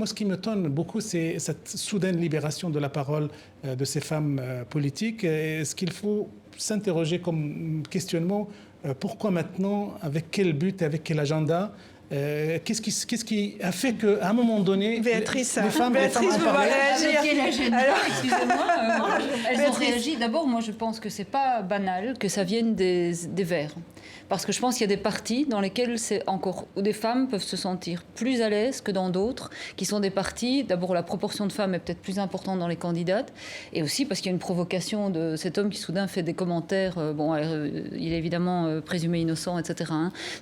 moi, ce qui m'étonne beaucoup, c'est cette soudaine libération de la parole de ces femmes politiques. Est-ce qu'il faut s'interroger comme questionnement, pourquoi maintenant, avec quel but, avec quel agenda? Qu'est-ce qui a fait qu'à un moment donné, Béatrice, les femmes ont parlé? Alors, excusez-moi, elles ont réagi. D'abord, moi, je pense que c'est pas banal que ça vienne des Verts. Parce que je pense qu'il y a des partis dans lesquels où des femmes peuvent se sentir plus à l'aise que dans d'autres, qui sont des partis, d'abord la proportion de femmes est peut-être plus importante dans les candidates, et aussi parce qu'il y a une provocation de cet homme qui soudain fait des commentaires, il est évidemment présumé innocent, etc.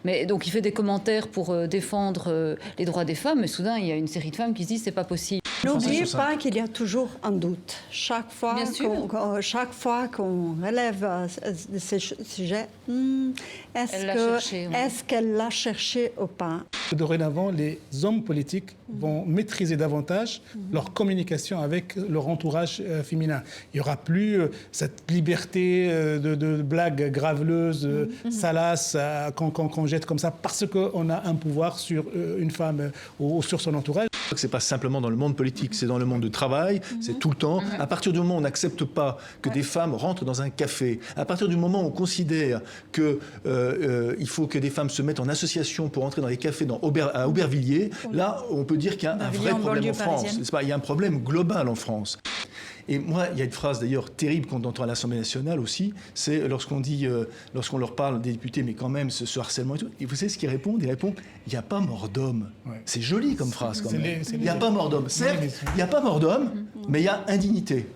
Mais donc il fait des commentaires pour défendre les droits des femmes, mais soudain il y a une série de femmes qui se disent c'est pas possible. N'oubliez pas qu'il y a toujours un doute. Chaque fois qu'on relève ces sujets, est-ce qu'elle l'a cherché ou pas? Dorénavant, les hommes politiques vont maîtriser davantage leur communication avec leur entourage féminin. Il n'y aura plus cette liberté de blagues graveleuses, salaces, qu'on jette comme ça, parce qu'on a un pouvoir sur une femme ou sur son entourage. Ce n'est pas simplement dans le monde politique, c'est dans le monde du travail, c'est tout le temps. À partir du moment où on n'accepte pas que des femmes rentrent dans un café, à partir du moment où on considère qu'il faut que des femmes se mettent en association pour entrer dans les cafés à Aubervilliers, là, on peut dire qu'il y a un vrai problème en France. Il y a un problème global en France. Et moi, il y a une phrase d'ailleurs terrible qu'on entend à l'Assemblée nationale aussi, c'est lorsqu'on leur parle des députés, mais quand même ce harcèlement et tout, et vous savez ce qu'ils répondent? Ils répondent, il n'y a pas mort d'homme. C'est joli comme phrase quand même. Il n'y a pas mort d'homme. Certes, il n'y a pas mort d'homme, mais il y a indignité.